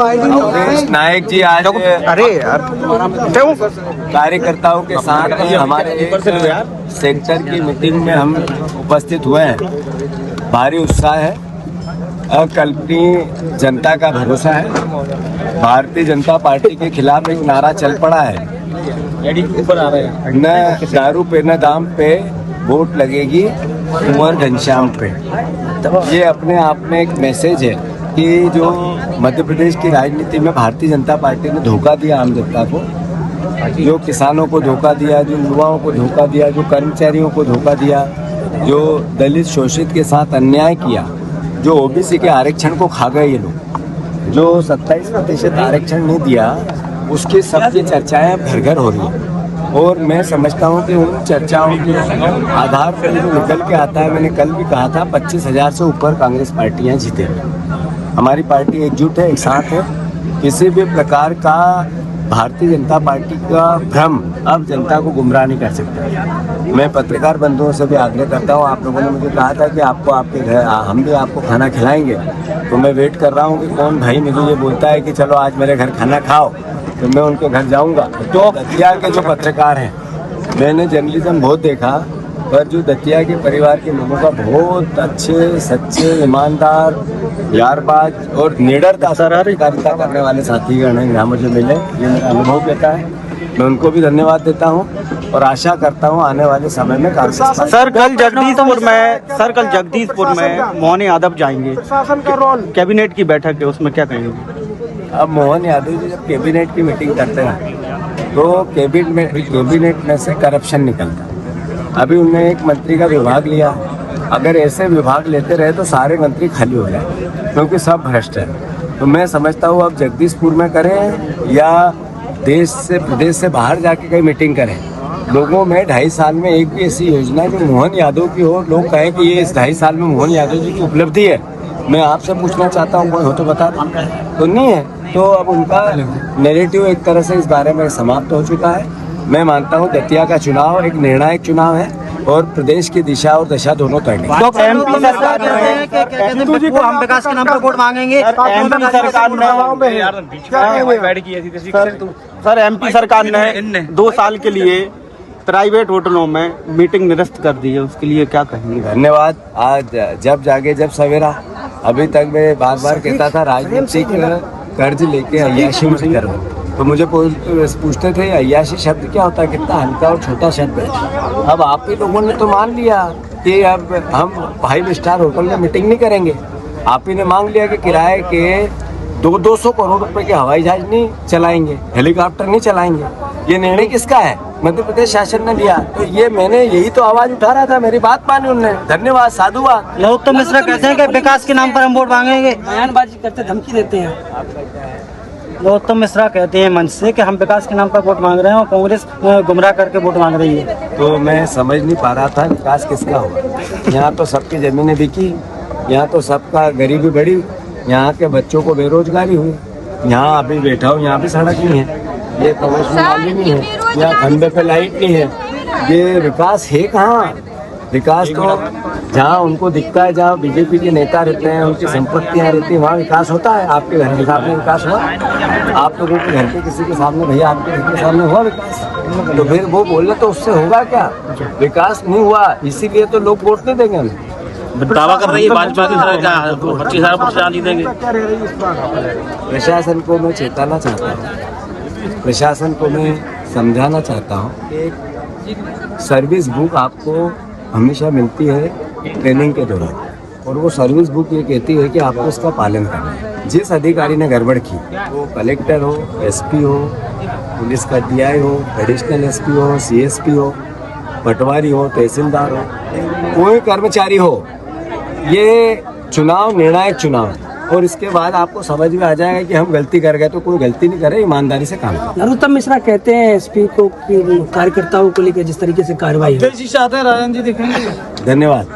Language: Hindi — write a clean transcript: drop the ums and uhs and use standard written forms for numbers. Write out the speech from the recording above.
अवधेश नायक जी आज कार्यकर्ताओं के साथ हमारे सेक्टर की मीटिंग में हम उपस्थित हुए हैं। भारी उत्साह है, अकल्पनीय जनता का भरोसा है। भारतीय जनता पार्टी के खिलाफ एक नारा चल पड़ा है, न दारू पे न दाम पे वोट लगेगी कुंवर घनश्याम पे। ये अपने आप में एक मैसेज है कि जो मध्य प्रदेश की राजनीति में भारतीय जनता पार्टी ने धोखा दिया आम जनता को, जो किसानों को धोखा दिया, जो युवाओं को धोखा दिया, जो कर्मचारियों को धोखा दिया, जो दलित शोषित के साथ अन्याय किया, जो ओबीसी के आरक्षण को खा गए ये लोग, जो 27% आरक्षण नहीं दिया, उसकी सबकी चर्चाएं घर घर हो रही है। और मैं समझता हूं कि उन चर्चाओं के आधार पर जो निकल के आता है, मैंने कल भी कहा था 25,000 से ऊपर कांग्रेस पार्टियां जीतेंगी। हमारी पार्टी एकजुट है, एक साथ है। किसी भी प्रकार का भारतीय जनता पार्टी का भ्रम अब जनता को गुमराह नहीं कर सकता। मैं पत्रकार बंधुओं से भी आग्रह करता हूँ, आप लोगों ने मुझे कहा था कि आपको आपके घर हम भी आपको खाना खिलाएंगे, तो मैं वेट कर रहा हूँ कि कौन भाई मुझे ये बोलता है कि चलो आज मेरे घर खाना खाओ, तो मैं उनके घर जाऊँगा। तो दतिया के जो पत्रकार हैं, मैंने जर्नलिज्म बहुत देखा, पर जो दतिया के परिवार के लोगों का बहुत अच्छे, सच्चे, ईमानदार, यारबाज और निडरता से पत्रकारिता करने वाले साथीगण हैं, यहाँ मुझे मिले, ये मेरा अनुभव कहता है। मैं उनको भी धन्यवाद देता हूँ और आशा करता हूँ आने वाले समय में कांग्रेस। सर कल जगदीशपुर में मोहन यादव जाएंगे, कैबिनेट की बैठक है, उसमें क्या कहेंगे? अब मोहन यादव जी जब कैबिनेट की मीटिंग करते हैं तो कैबिनेट में से करप्शन निकलता है। अभी उन्होंने एक मंत्री का विभाग लिया, अगर ऐसे विभाग लेते रहे तो सारे मंत्री खाली हो जाए, क्योंकि सब भ्रष्ट है। तो मैं समझता हूँ अब जगदीशपुर में करें या देश से प्रदेश से बाहर जाके कहीं मीटिंग करें, लोगों में 2.5 साल में एक भी ऐसी योजना जो मोहन यादव की हो, लोग कहें कि ये इस 2.5 साल में मोहन यादव जी की उपलब्धि है। मैं आपसे पूछना चाहता हूँ, कोई हो तो बता दो। तो नहीं है, तो अब उनका नैरेटिव एक तरह से इस बारे में समाप्त हो चुका है। मैं मानता हूँ दतिया का चुनाव एक निर्णायक चुनाव है और प्रदेश की दिशा और दशा दोनों तय है। एमपी सरकार ने हम विकास के नाम पर वोट मांगेंगे। एमपी सरकार ने 2 साल के लिए प्राइवेट होटलों में मीटिंग निरस्त कर दी है, उसके लिए क्या कहेंगे? धन्यवाद। आज जब जागे जब सवेरा, अभी तक मैं बार बार कहता था राजनीतिक कर्ज लेके अय्याशी मत करो, तो मुझे पूछते थे अय्याशी शब्द क्या होता है, कितना हल्का और छोटा शब्द है। अब आप ही लोगों ने तो मान लिया कि अब हम 5 स्टार होटल में मीटिंग नहीं करेंगे। आप ही ने मांग लिया कि किराए के 200 करोड़ रुपए के हवाई जहाज नहीं चलाएंगे, हेलीकॉप्टर नहीं चलाएंगे। ये निर्णय किसका है? मध्य प्रदेश शासन ने लिया। तो ये मैंने यही तो आवाज उठा रहा था, मेरी बात मानी उन्होंने। धन्यवाद, साधुवाद। लोग मिश्रा कहते हैं कि विकास के नाम पर हम वोट मांगेंगे, बयानबाजी करते धमकी देते हैं। गौतम मिश्रा कहते हैं मंच से कि हम विकास के नाम पर वोट मांग रहे हैं और कांग्रेस गुमराह करके वोट मांग रही है। तो मैं समझ नहीं पा रहा था विकास किसका होगा। यहाँ तो सबकी जमीनें बिकी, यहाँ तो सबका गरीबी बढ़ी, यहाँ के बच्चों को बेरोजगारी हुई, यहाँ अभी बैठा हूँ यहाँ भी सड़क नहीं है, ये कमर्श में नाली नहीं है, यहाँ खंबे पे लाइट नहीं है। ये विकास है कहाँ? विकास तो जहाँ उनको दिखता है, जहाँ बीजेपी के नेता रहते हैं, उनकी संपत्तियाँ रहती हैं, वहाँ विकास होता है। आपके घर के सामने विकास हुआ? आप लोगों के घर के किसी के सामने, भैया आपके घर के सामने हुआ विकास? तो फिर वो बोले तो उससे होगा क्या? विकास नहीं हुआ, इसीलिए तो लोग वोट नहीं देंगे हमें। दावा कर रही है भाजपा की तरह 25,000 जीतेंगे। प्रशासन को मैं चेताना चाहता हूँ, प्रशासन को मैं समझाना चाहता हूँ कि सर्विस बुक आपको हमेशा मिलती है ट्रेनिंग के दौरान, और वो सर्विस बुक ये कहती है कि आपको उसका पालन करना है। जिस अधिकारी ने गड़बड़ की, वो कलेक्टर हो, एसपी हो, पुलिस का DI हो, एडिशनल SP हो, CSP हो, पटवारी हो, तहसीलदार हो, कोई कर्मचारी हो, ये चुनाव निर्णायक चुनाव है। और इसके बाद आपको समझ में आ जाएगा कि हम गलती कर गए तो कोई गलती नहीं करे, ईमानदारी से काम करें। नरोत्तम मिश्रा कहते हैं SP को कि कार्यकर्ताओं को लेकर जिस तरीके से कार्रवाई है, धन्यवाद।